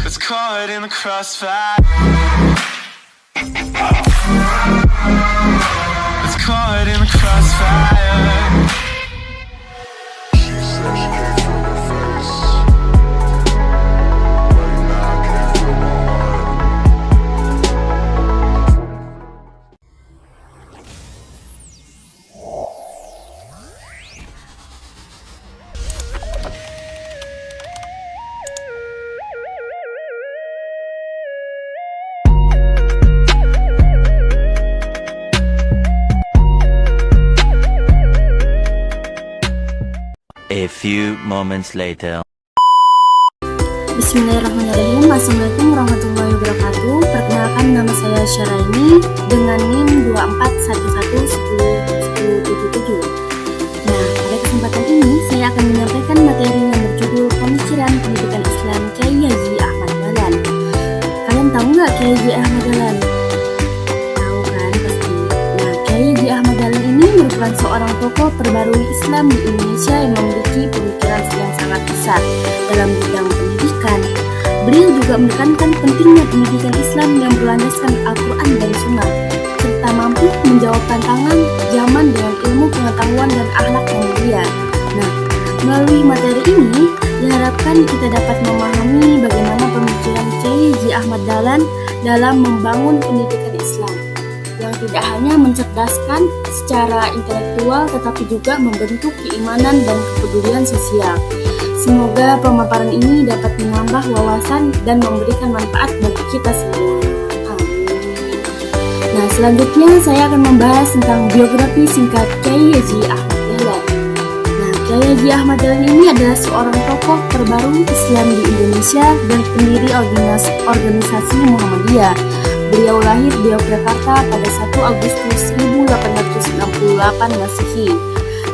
It's caught in the crossfire. It's caught in the crossfire. She said she can't feel my face. Right now I can't feel my heart. A few moments later. Bismillahirrahmanirrahim. Assalamualaikum warahmatullahi wabarakatuh. Perkenalkan, nama saya Syaraini dengan NIM 2411101077. Nah, pada kesempatan ini saya akan menyampaikan materi yang berjudul Pemikiran Pendidikan Islam Kyai Haji Ahmad Dahlan. Kalian tahu nggak Kyai Haji Ahmad Dahlan? Tahu kan pasti. Nah, Kyai Haji Ahmad Dahlan ini merupakan seorang tokoh perbarui Islam di Indonesia yang memiliki pemikiran yang sangat besar dalam bidang pendidikan. Beliau juga menekankan pentingnya pendidikan Islam yang berlandaskan Al-Quran dan Sunnah, serta mampu menjawab tantangan zaman dengan ilmu pengetahuan dan akhlak yang mulia. Nah, melalui materi ini diharapkan kita dapat memahami bagaimana pemikiran Kyai Haji Ahmad Dahlan dalam membangun pendidikan Islam yang tidak hanya mencerdaskan secara intelektual tetapi juga membentuk keimanan dan kepedulian sosial. Semoga pemaparan ini dapat menambah wawasan dan memberikan manfaat bagi kita semua. Amin. Nah, selanjutnya saya akan membahas tentang biografi singkat Kyai Haji Ahmad Dahlan. Nah, Kyai Haji Ahmad Dahlan ini adalah seorang tokoh terbaru Islam di Indonesia dan pendiri organisasi Muhammadiyah. Beliau lahir di Yogyakarta pada 1 Agustus 1868 Masehi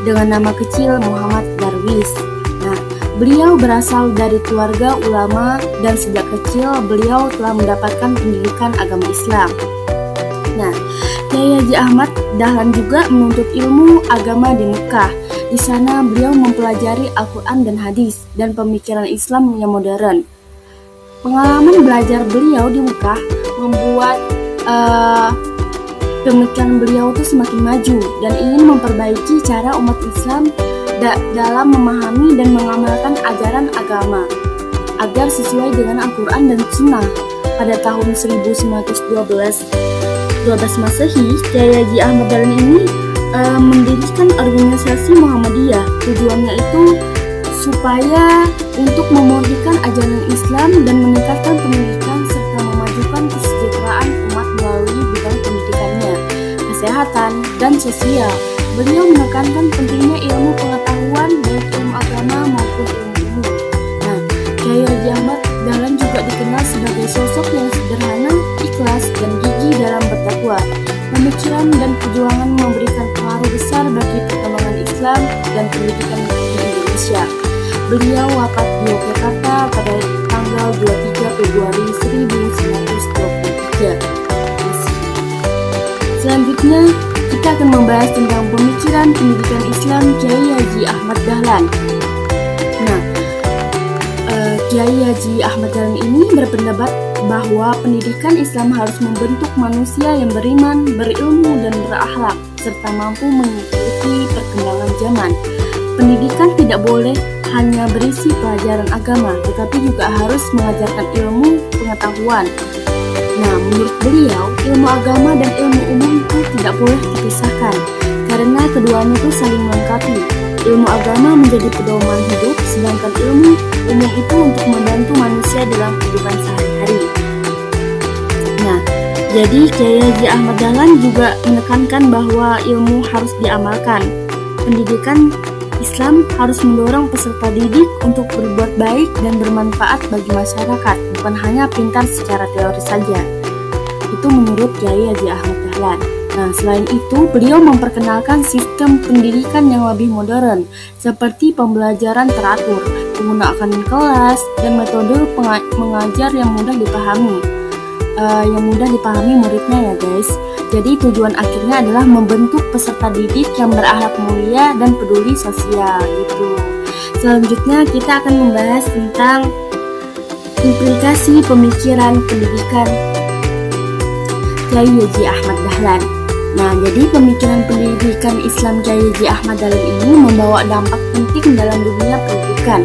dengan nama kecil Muhammad Darwis. Nah, beliau berasal dari keluarga ulama dan sejak kecil beliau telah mendapatkan pendidikan agama Islam. Nah, Kyai Haji Ahmad Dahlan juga menuntut ilmu agama di Mekah. Di sana beliau mempelajari Al-Quran dan hadis dan pemikiran Islam yang modern. Pengalaman belajar beliau di Mekah membuat pemikiran beliau itu semakin maju dan ingin memperbaiki cara umat Islam dalam memahami dan mengamalkan ajaran agama agar sesuai dengan Al-Quran dan Sunnah. Pada tahun 1912 Masehi, Kyai Haji Ahmad Dahlan ini mendirikan organisasi Muhammadiyah. Tujuannya itu supaya untuk memurnikan ajaran Islam dan meningkatkan pendidikan serta memajukan kesejahteraan umat melalui bidang pendidikannya, kesehatan, dan sosial. Beliau menekankan pentingnya ilmu pengetahuan baik ilmu agama maupun ilmu umum. Nah, Kyai Haji Ahmad Dahlan juga dikenal sebagai sosok yang sederhana, ikhlas, dan gigih dalam berdakwah. Pemikiran dan perjuangan memberikan pengaruh besar bagi perkembangan Islam dan pendidikan di Indonesia. Beliau wafat di Yogyakarta pada tanggal 23 Februari 1923. Selanjutnya, kita akan membahas tentang pemikiran pendidikan Islam Kyai Haji Ahmad Dahlan. Nah, Kyai Haji Ahmad Dahlan ini berpendapat bahwa pendidikan Islam harus membentuk manusia yang beriman, berilmu, dan berakhlak, serta mampu mengikuti perkembangan zaman. Pendidikan tidak boleh hanya berisi pelajaran agama, tetapi juga harus mengajarkan ilmu pengetahuan. Nah, menurut beliau, ilmu agama dan ilmu umum itu tidak boleh dipisahkan, karena keduanya itu saling melengkapi. Ilmu agama menjadi pedoman hidup, sedangkan ilmu umum itu untuk membantu manusia dalam kehidupan sehari-hari. Nah, jadi Kyai Haji Ahmad Dahlan juga menekankan bahwa ilmu harus diamalkan. Pendidikan Islam harus mendorong peserta didik untuk berbuat baik dan bermanfaat bagi masyarakat, bukan hanya pintar secara teori saja. Itu menurut Kyai Haji Ahmad Dahlan. Nah, selain itu, beliau memperkenalkan sistem pendidikan yang lebih modern, seperti pembelajaran teratur, penggunaan kelas, dan metode mengajar yang mudah dipahami muridnya ya guys. Jadi tujuan akhirnya adalah membentuk peserta didik yang berakhlak mulia dan peduli sosial gitu. Selanjutnya kita akan membahas tentang implikasi pemikiran pendidikan Kiai Haji Ahmad Dahlan. Nah, jadi pemikiran pendidikan Islam Kiai Haji Ahmad Dahlan ini membawa dampak penting dalam dunia pendidikan,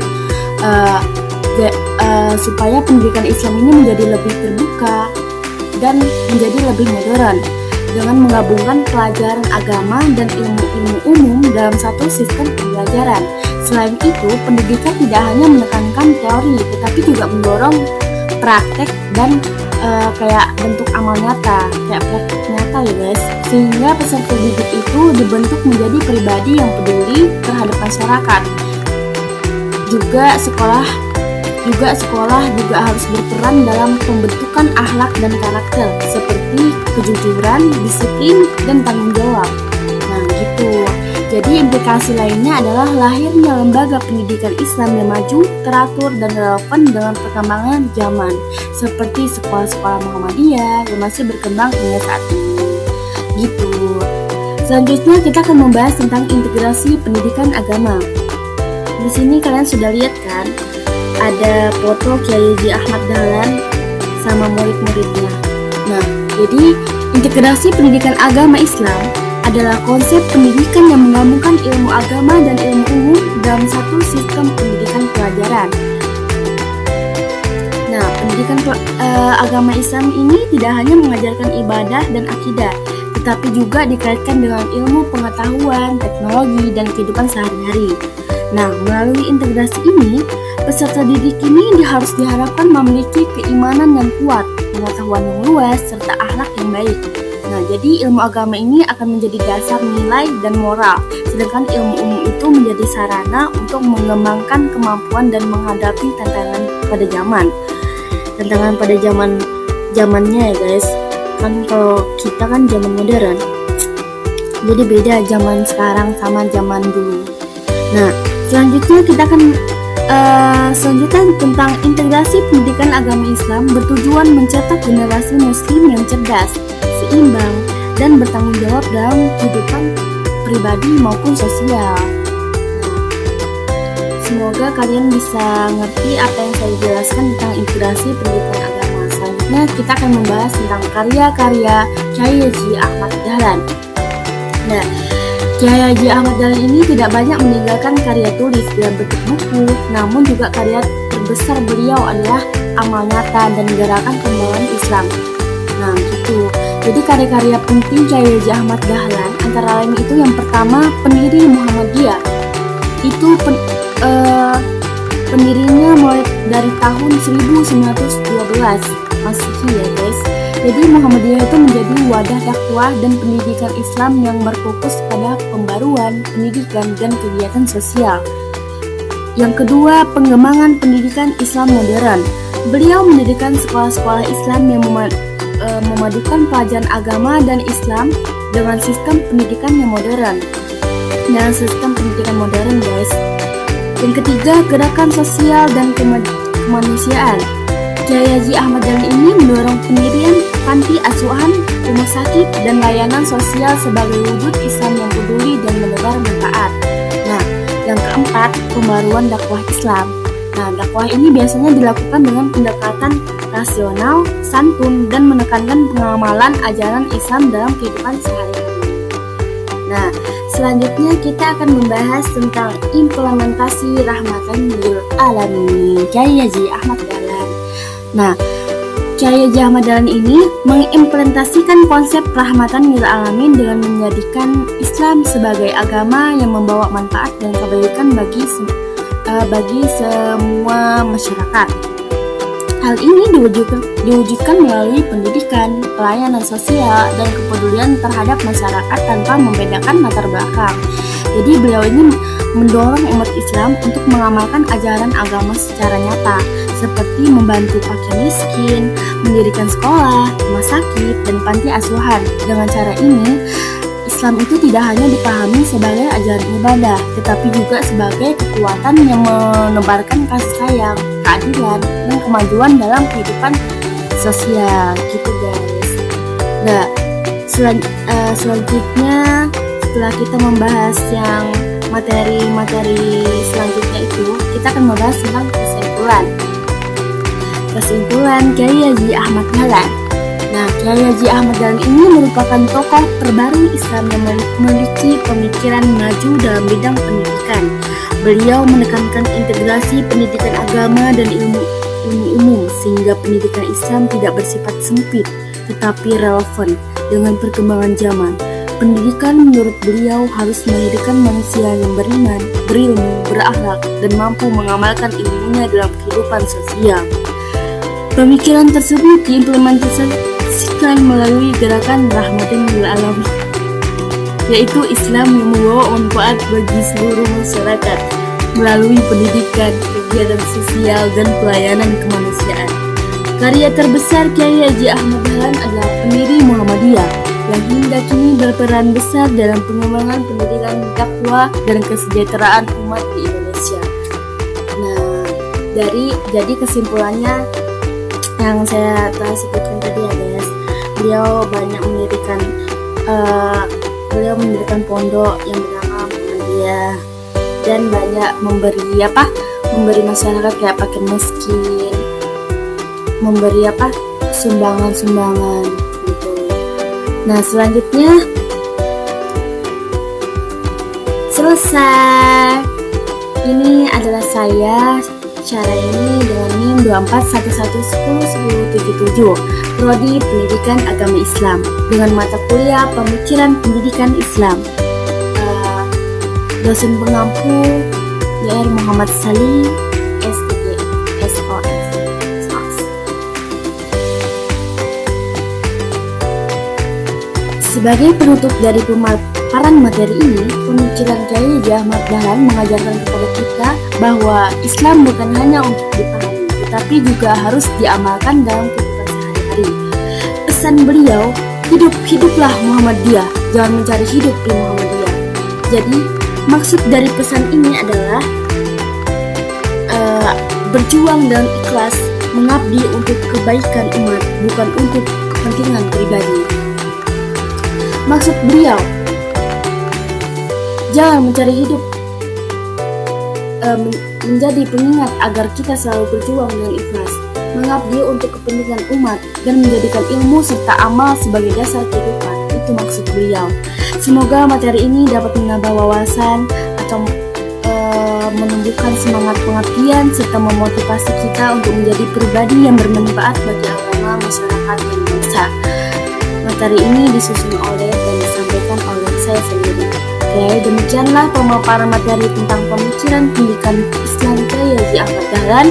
supaya pendidikan Islam ini menjadi lebih terbuka dan menjadi lebih modern dengan menggabungkan pelajaran agama dan ilmu-ilmu umum dalam satu sistem pembelajaran. Selain itu, pendidikan tidak hanya menekankan teori, tetapi juga mendorong praktek dan kayak bentuk amal nyata, kayak praktek nyata ya guys, sehingga peserta didik itu dibentuk menjadi pribadi yang peduli terhadap masyarakat. Juga sekolah juga harus berperan dalam pembentukan akhlak dan karakter seperti kejujuran, disiplin, dan tanggung jawab. Nah gitu. Jadi implikasi lainnya adalah lahirnya lembaga pendidikan Islam yang maju, teratur, dan relevan dengan perkembangan zaman, seperti sekolah-sekolah Muhammadiyah yang masih berkembang hingga saat ini. Gitu. Selanjutnya kita akan membahas tentang integrasi pendidikan agama. Di sini kalian sudah lihat kan, ada foto Kiai Haji Ahmad Dahlan sama murid-muridnya. Nah, jadi integrasi pendidikan agama Islam adalah konsep pendidikan yang menggabungkan ilmu agama dan ilmu umum dalam satu sistem pendidikan pelajaran. Nah, pendidikan agama Islam ini tidak hanya mengajarkan ibadah dan akidah, tetapi juga dikaitkan dengan ilmu pengetahuan, teknologi, dan kehidupan sehari-hari. Nah, melalui integrasi ini, peserta didik ini harus diharapkan memiliki keimanan yang kuat, pengetahuan yang luas, serta akhlak yang baik. Nah, jadi ilmu agama ini akan menjadi dasar nilai dan moral, sedangkan ilmu umum itu menjadi sarana untuk mengembangkan kemampuan dan menghadapi tantangan pada zaman. Tantangan pada zamannya ya guys. Kan kalau kita kan zaman modern. Jadi beda zaman sekarang sama zaman dulu. Nah, selanjutnya kita akan tentang integrasi pendidikan agama Islam bertujuan mencetak generasi muslim yang cerdas, seimbang, dan bertanggung jawab dalam kehidupan pribadi maupun sosial. Semoga kalian bisa ngerti apa yang saya jelaskan tentang integrasi pendidikan agama. Selanjutnya kita akan membahas tentang karya-karya Kiai Haji Ahmad Dahlan. Nah, Kiai Haji Ahmad Dahlan ini tidak banyak meninggalkan karya tulis dalam bentuk buku, namun juga karya terbesar beliau adalah amal nyata dan gerakan pembawaan Islam. Nah gitu. Jadi karya-karya penting Kiai Haji Ahmad Dahlan antara lain itu yang pertama pendiri Muhammadiyah. Itu pendirinya mulai dari tahun 1912 Masehi ya guys. Jadi Muhammadiyah itu menjadi wadah dakwah dan pendidikan Islam yang berfokus pada pembaruan, pendidikan, dan kegiatan sosial. Yang kedua, pengembangan pendidikan Islam modern. Beliau mendirikan sekolah-sekolah Islam yang memadukan pelajaran agama dan Islam dengan sistem pendidikan yang modern. Dengan sistem pendidikan modern guys. Yang ketiga, gerakan sosial dan kemanusiaan. Kiai Haji Ahmad Dahlan ini mendorong pendirian panti asuhan, rumah sakit, dan layanan sosial sebagai wujud Islam yang peduli dan menebar manfaat. Nah, yang keempat, pembaruan dakwah Islam. Nah, dakwah ini biasanya dilakukan dengan pendekatan rasional, santun, dan menekankan pengamalan ajaran Islam dalam kehidupan sehari-hari. Nah, selanjutnya kita akan membahas tentang implementasi rahmatan lil alamin Kiai Haji Ahmad Dahlan. Nah, Kiai Haji Ahmad Dahlan ini mengimplementasikan konsep rahmatan lil alamin dengan menjadikan Islam sebagai agama yang membawa manfaat dan kebaikan bagi semua masyarakat. Hal ini diwujudkan melalui pendidikan, pelayanan sosial, dan kepedulian terhadap masyarakat tanpa membedakan latar belakang. Jadi beliau ini mendorong umat Islam untuk mengamalkan ajaran agama secara nyata, seperti membantu fakir miskin, mendirikan sekolah, rumah sakit, dan panti asuhan. Dengan cara ini, Islam itu tidak hanya dipahami sebagai ajaran ibadah, tetapi juga sebagai kekuatan yang menebarkan kasih sayang, keadilan, dan kemajuan dalam kehidupan sosial, gitu guys. Nah, selanjutnya setelah kita membahas yang materi-materi selanjutnya itu, kita akan membahas tentang kesimpulan. kesimpulan Kiai Haji Ahmad Dahlan. Nah, Kiai Haji Ahmad Dahlan ini merupakan tokoh terbaru Islam yang memiliki pemikiran maju dalam bidang pendidikan. Beliau menekankan integrasi pendidikan agama dan ilmu umum sehingga pendidikan Islam tidak bersifat sempit tetapi relevan dengan perkembangan zaman. Pendidikan menurut beliau harus melahirkan manusia yang beriman, berilmu, berakhlak, dan mampu mengamalkan ilmunya dalam kehidupan sosial. Pemikiran tersebut diimplementasikan melalui gerakan Rahmatan lil Alamin, yaitu Islam yang membawa manfaat bagi seluruh masyarakat melalui pendidikan, kegiatan sosial, dan pelayanan kemanusiaan. Karya terbesar Kiai Haji Ahmad Dahlan adalah pendiri Muhammadiyah yang hingga kini berperan besar dalam pengembangan pendidikan dakwah dan kesejahteraan umat di Indonesia. Nah, jadi kesimpulannya yang saya telah sebutkan tadi ya guys, beliau mendirikan pondok yang bernama Muhammadiyah dan banyak memberi masyarakat kayak fakir miskin, memberi sumbangan gitu. Nah, selanjutnya selesai. Ini adalah saya cara ini dengan NIM 2411101077, Prodi Pendidikan Agama Islam dengan mata kuliah Pemikiran Pendidikan Islam. Dosen pengampu Dr. Muhammad Salim SPG SOS. Sebagai penutup dari pemaparan materi ini, pemikiran Kiai Haji Ahmad Dahlan mengajarkan kepada kita bahwa Islam bukan hanya untuk dipahami, tetapi juga harus diamalkan dalam kehidupan sehari-hari. Pesan beliau, hiduplah Muhammadiyah, jangan mencari hidup di Muhammadiyah. Jadi, maksud dari pesan ini adalah berjuang dan ikhlas mengabdi untuk kebaikan umat, bukan untuk kepentingan pribadi. Maksud beliau, jangan mencari hidup menjadi pengingat agar kita selalu berjuang dengan ikhlas, mengabdi untuk kepentingan umat, dan menjadikan ilmu serta amal sebagai dasar kehidupan. Itu maksud beliau. Semoga materi ini dapat menambah wawasan atau menumbuhkan semangat pengabdian serta memotivasi kita untuk menjadi pribadi yang bermanfaat bagi agama, masyarakat, dan bangsa. Materi ini disusun oleh dan disampaikan oleh saya sendiri. Oke, demikianlah pemaparan materi tentang pemikiran pendidikan Islam Kiai Haji Ahmad Dahlan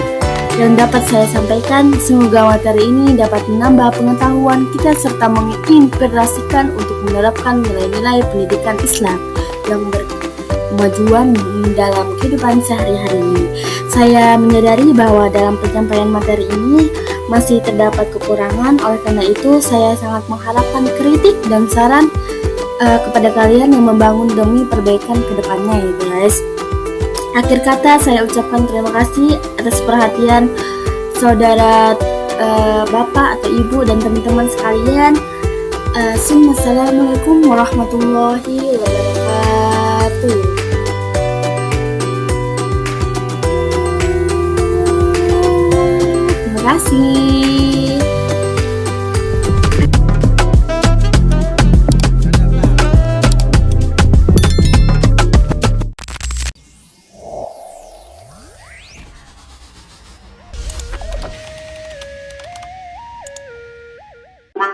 yang dapat saya sampaikan. Semoga materi ini dapat menambah pengetahuan kita serta menginspirasikan untuk menerapkan nilai-nilai pendidikan Islam yang berkemajuan dalam kehidupan sehari-hari ini. Saya menyadari bahwa dalam penyampaian materi ini masih terdapat kekurangan, oleh karena itu saya sangat mengharapkan kritik dan saran kepada kalian yang membangun demi perbaikan kedepannya ya guys. Akhir kata saya ucapkan terima kasih atas perhatian saudara, bapak atau ibu dan teman-teman sekalian. Assalamualaikum warahmatullahi wabarakatuh. Terima kasih.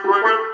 Wait.